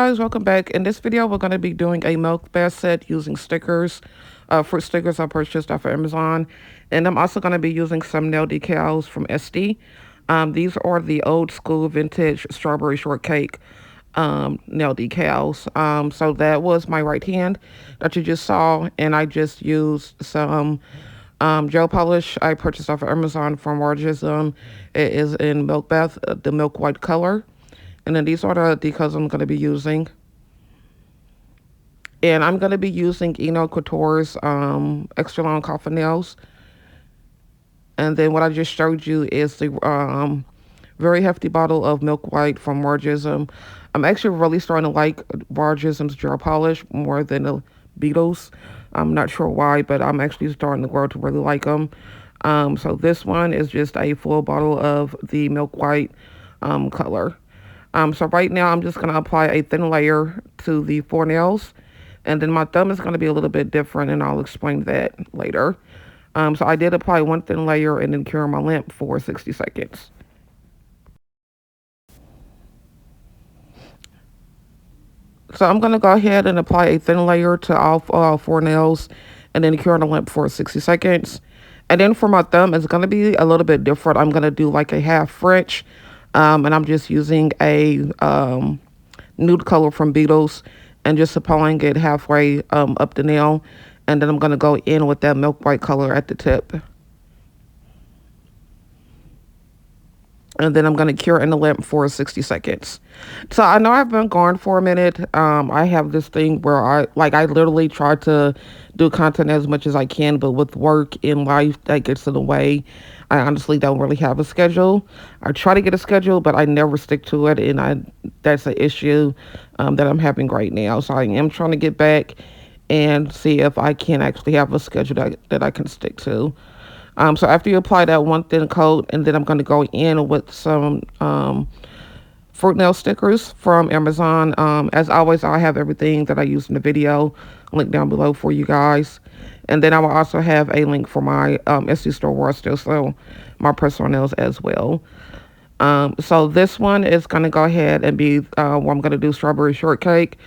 guys, welcome back. In this video, we're going to be doing a milk bath set using stickers, fruit stickers I purchased off of Amazon. And I'm also going to be using some nail decals from Esty. These are the old school vintage strawberry shortcake nail decals. So that was my right hand that you just saw. And I just used some gel polish I purchased off of Amazon from Margism. It is in milk bath, the milk white color. And then these are the decals I'm going to be using. And I'm going to be using Couture's extra long coffin nails. And then what I just showed you is the very hefty bottle of milk white from Margism. I'm actually really starting to like Margism's gel polish more than the Beetles. I'm not sure why, but I'm actually starting to grow to really like them. So this one is just a full bottle of the milk white color. So right now I'm just going to apply a thin layer to the four nails. And then my thumb is going to be a little bit different, and I'll explain that later. So I did apply one thin layer and then cure my lamp for 60 seconds. So I'm going to go ahead and apply a thin layer to all four nails and then cure the lamp for 60 seconds. And then for my thumb, it's going to be a little bit different. I'm going to do like a half French. And I'm just using a nude color from Beetles and just applying it halfway up the nail. And then I'm going to go in with that milk white color at the tip. And then I'm going to cure in the lamp for 60 seconds. So I know I've been gone for a minute. I have this thing where I literally try to do content as much as I can, but with work in life, that gets in the way. I honestly don't really have a schedule. I try to get a schedule, but I never stick to it. And that's an issue that I'm having right now. So I am trying to get back and see if I can actually have a schedule that I can stick to. So after you apply that one thin coat, and then I'm going to go in with some fruit nail stickers from Amazon. As always, I have everything that I used in the video linked down below for you guys. And then I will also have a link for my Esty store where I still sell my personal nails as well. So this one is going to go ahead and be where I'm going to do strawberry shortcake.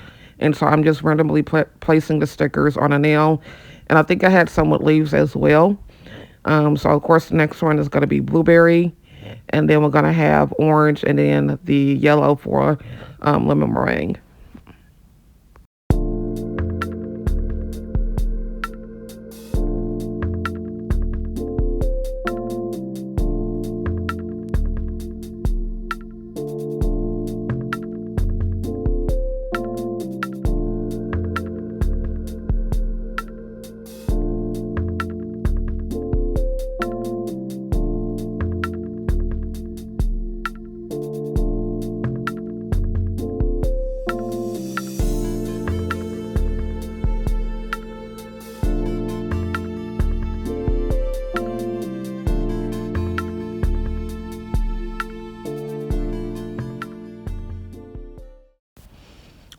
And so I'm just randomly placing the stickers on a nail. And I think I had some with leaves as well. So of course the next one is going to be blueberry, and then we're going to have orange, and then the yellow for lemon meringue.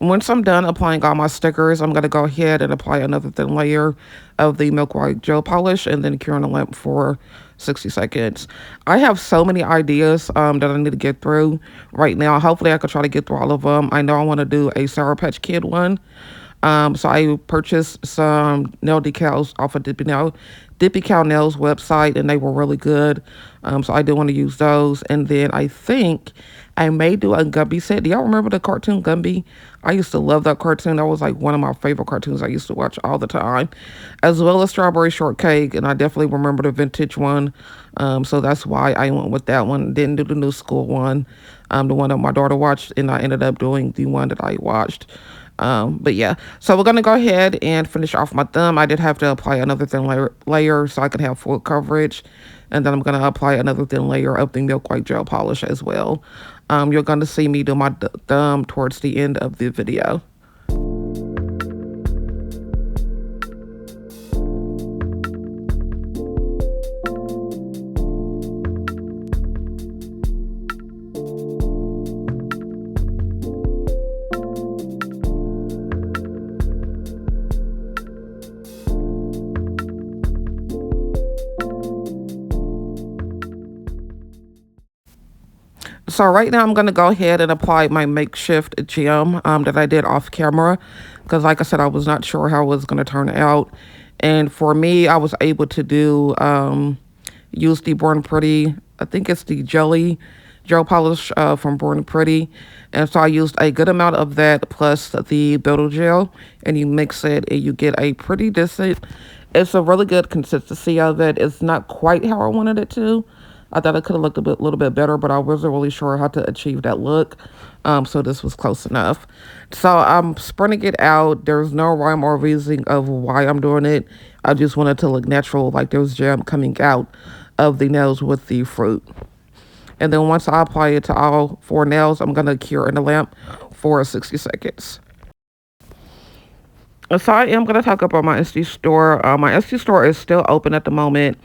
Once I'm done applying all my stickers, I'm going to go ahead and apply another thin layer of the milk white gel polish and then cure in the lamp for 60 seconds. I have so many ideas that I need to get through right now. Hopefully I could try to get through all of them. I know I want to do a Sour Patch Kid one. So I purchased some nail decals off of Dippy Cow Nails website, and they were really good. So I do want to use those. And then I think I may do a Gumby set. Do y'all remember the cartoon Gumby? I used to love that cartoon. That was like one of my favorite cartoons I used to watch all the time. As well as Strawberry Shortcake, and I definitely remember the vintage one. So that's why I went with that one. Didn't do the new school one, the one that my daughter watched, and I ended up doing the one that I watched. But yeah, so we're going to go ahead and finish off my thumb. I did have to apply another thin layer so I could have full coverage. And then I'm going to apply another thin layer of the milk white gel polish as well. You're going to see me do my thumb towards the end of the video. So right now I'm going to go ahead and apply my makeshift gem that I did off camera because like I said, I was not sure how it was going to turn out. And for me, I was able to do use the Born Pretty, I think it's the jelly gel polish from Born Pretty. And so I used a good amount of that plus the builder gel and you mix it and you get a pretty decent, it's a really good consistency of it. It's not quite how I wanted it to. I thought it could have looked little bit better, but I wasn't really sure how to achieve that look. So this was close enough. So I'm spreading it out. There's no rhyme or reason of why I'm doing it. I just wanted to look natural, like there was jam coming out of the nails with the fruit. And then once I apply it to all four nails, I'm gonna cure in the lamp for 60 seconds. So I am gonna talk about my Esty store. My Esty store is still open at the moment.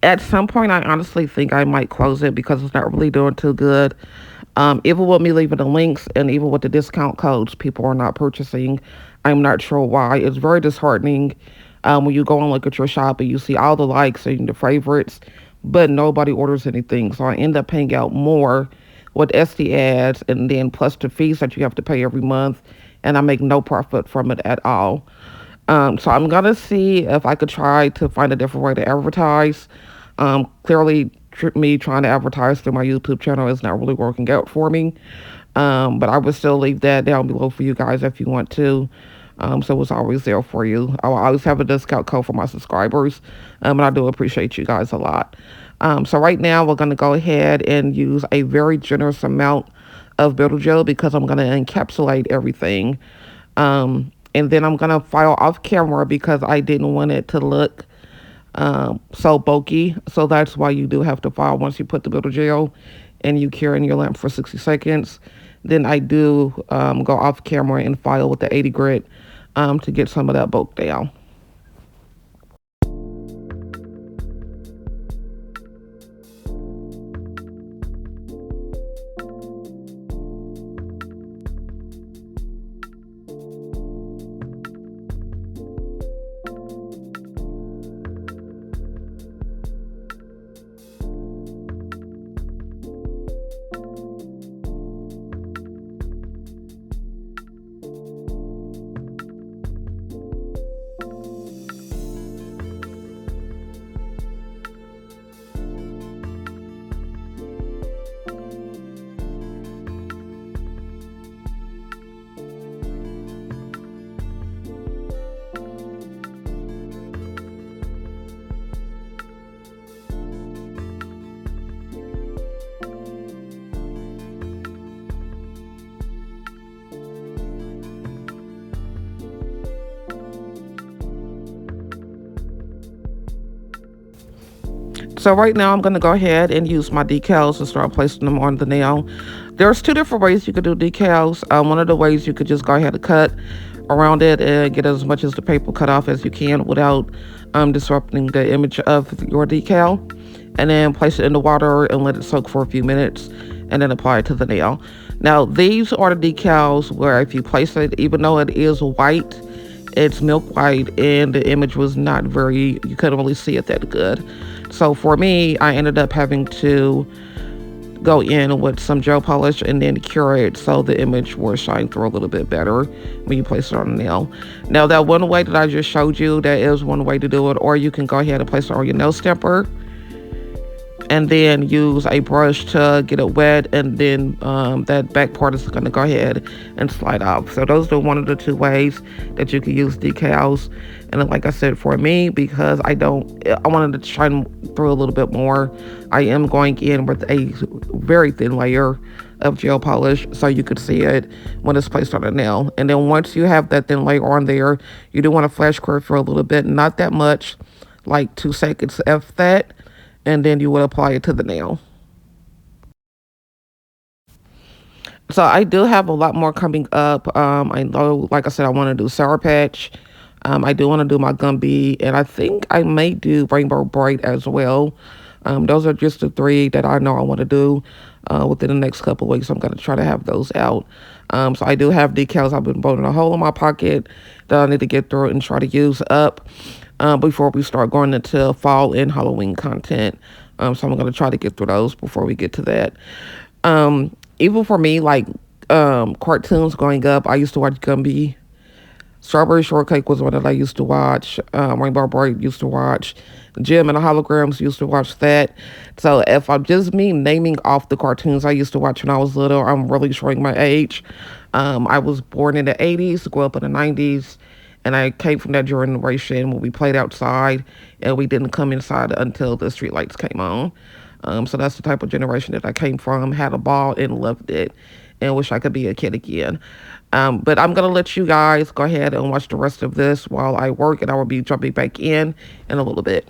At some point, I honestly think I might close it because it's not really doing too good. Even with me leaving the links and even with the discount codes, people are not purchasing. I'm not sure why. It's very disheartening when you go and look at your shop and you see all the likes and the favorites, but nobody orders anything. So I end up paying out more with SD ads and then plus the fees that you have to pay every month, and I make no profit from it at all. So I'm gonna see if I could try to find a different way to advertise. Clearly, me trying to advertise through my YouTube channel is not really working out for me. But I would still leave that down below for you guys if you want to. So it's always there for you. I will always have a discount code for my subscribers. And I do appreciate you guys a lot. So right now we're going to go ahead and use a very generous amount of builder gel because I'm going to encapsulate everything. And then I'm going to file off camera because I didn't want it to look so bulky. So that's why you do have to file once you put the builder gel and you cure in your lamp for 60 seconds. Then I do go off camera and file with the 80 grit to get some of that bulk down. So right now I'm going to go ahead and use my decals and start placing them on the nail. There's two different ways you could do decals. One of the ways you could just go ahead and cut around it and get as much as the paper cut off as you can without disrupting the image of your decal. And then place it in the water and let it soak for a few minutes and then apply it to the nail. Now these are the decals where if you place it, even though it is white, it's milk white and the image was not very, you couldn't really see it that good. So for me, I ended up having to go in with some gel polish and then cure it so the image will shine through a little bit better when you place it on the nail. Now that one way that I just showed you, that is one way to do it, or you can go ahead and place it on your nail stamper and then use a brush to get it wet, and then that back part is going to go ahead and slide off. So those are one of the two ways that you can use decals. And then, like I said, for me, because I wanted to shine through a little bit more, I am going in with a very thin layer of gel polish so you could see it when it's placed on a nail. And then once you have that thin layer on there, you do want to flash curve for a little bit, not that much, like 2 seconds if that, and then you would apply it to the nail. So I do have a lot more coming up. I know, like I said, I want to do Sour Patch. I do want to do my Gumby, and I think I may do Rainbow Bright as well. Those are just the three that I know I want to do within the next couple of weeks. I'm going to try to have those out. So I do have decals. I've been burning a hole in my pocket that I need to get through and try to use up before we start going into fall and Halloween content. So I'm going to try to get through those before we get to that. Even for me, like cartoons growing up, I used to watch Gumby. Strawberry Shortcake was one that I used to watch. Rainbow Bright used to watch. Jim and the Holograms used to watch that. So if I'm just me naming off the cartoons I used to watch when I was little, I'm really showing my age. I was born in the 80s, grew up in the 90s, and I came from that generation when we played outside and we didn't come inside until the street lights came on. So that's the type of generation that I came from, had a ball and loved it, and wish I could be a kid again. But I'm going to let you guys go ahead and watch the rest of this while I work, and I will be jumping back in a little bit.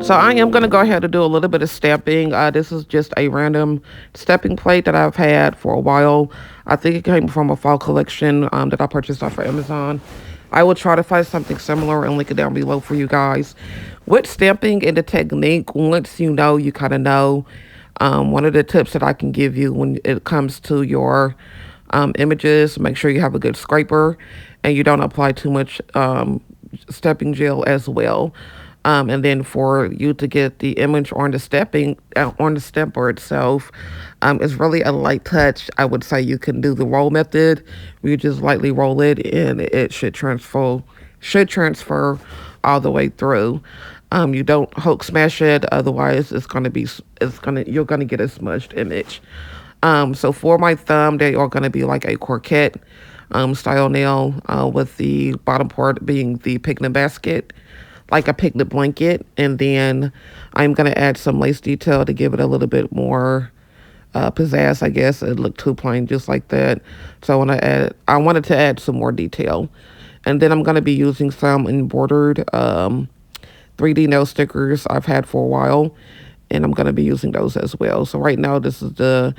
So I am going to go ahead and do a little bit of stamping. This is just a random stepping plate that I've had for a while. I think it came from a fall collection that I purchased off of Amazon. I will try to find something similar and link it down below for you guys. With stamping and the technique, once you know, you kind of know. One of the tips that I can give you when it comes to your images, make sure you have a good scraper and you don't apply too much stepping gel as well. And then for you to get the image on the stepping on the stamper itself, it's really a light touch. I would say you can do the roll method. You just lightly roll it, and it should transfer all the way through. You don't Hulk smash it, otherwise you're gonna get a smudged image. So for my thumb, they are gonna be like a croquette style nail, with the bottom part being the picnic basket, like a picnic blanket, and then I'm gonna add some lace detail to give it a little bit more pizzazz. I guess it looked too plain just like that, so I wanted to add some more detail, and then I'm gonna be using some embroidered 3D nail stickers I've had for a while, and I'm gonna be using those as well. So right now this is the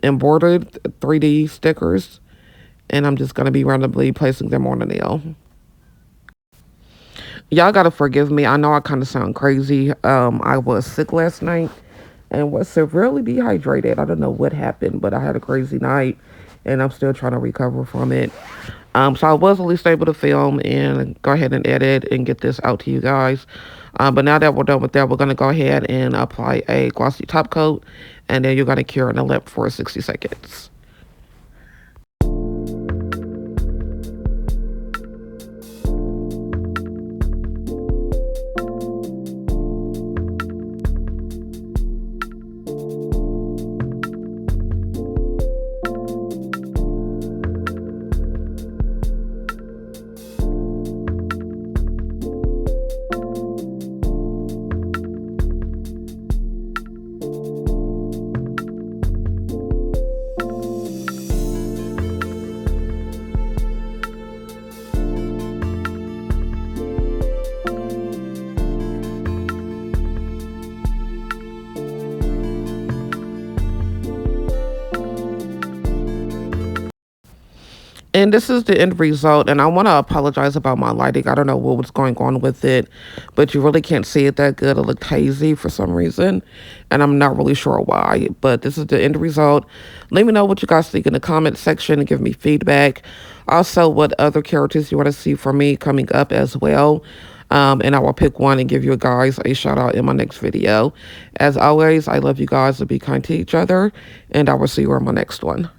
embroidered 3D stickers, and I'm just gonna be randomly placing them on the nail. Y'all gotta forgive me. I know I kind of sound crazy. I was sick last night and was severely dehydrated. I don't know what happened, but I had a crazy night, and I'm still trying to recover from it. So I was at least able to film and go ahead and edit and get this out to you guys. But now that we're done with that, we're gonna go ahead and apply a glossy top coat, and then you're gonna cure in the lip for 60 seconds. And this is the end result. And I want to apologize about my lighting. I don't know what was going on with it, but you really can't see it that good. It looked hazy for some reason, and I'm not really sure why. But this is the end result. Let me know what you guys think in the comment section and give me feedback. Also, what other characters you want to see from me coming up as well. And I will pick one and give you guys a shout out in my next video. As always, I love you guys, to be kind to each other, and I will see you on my next one.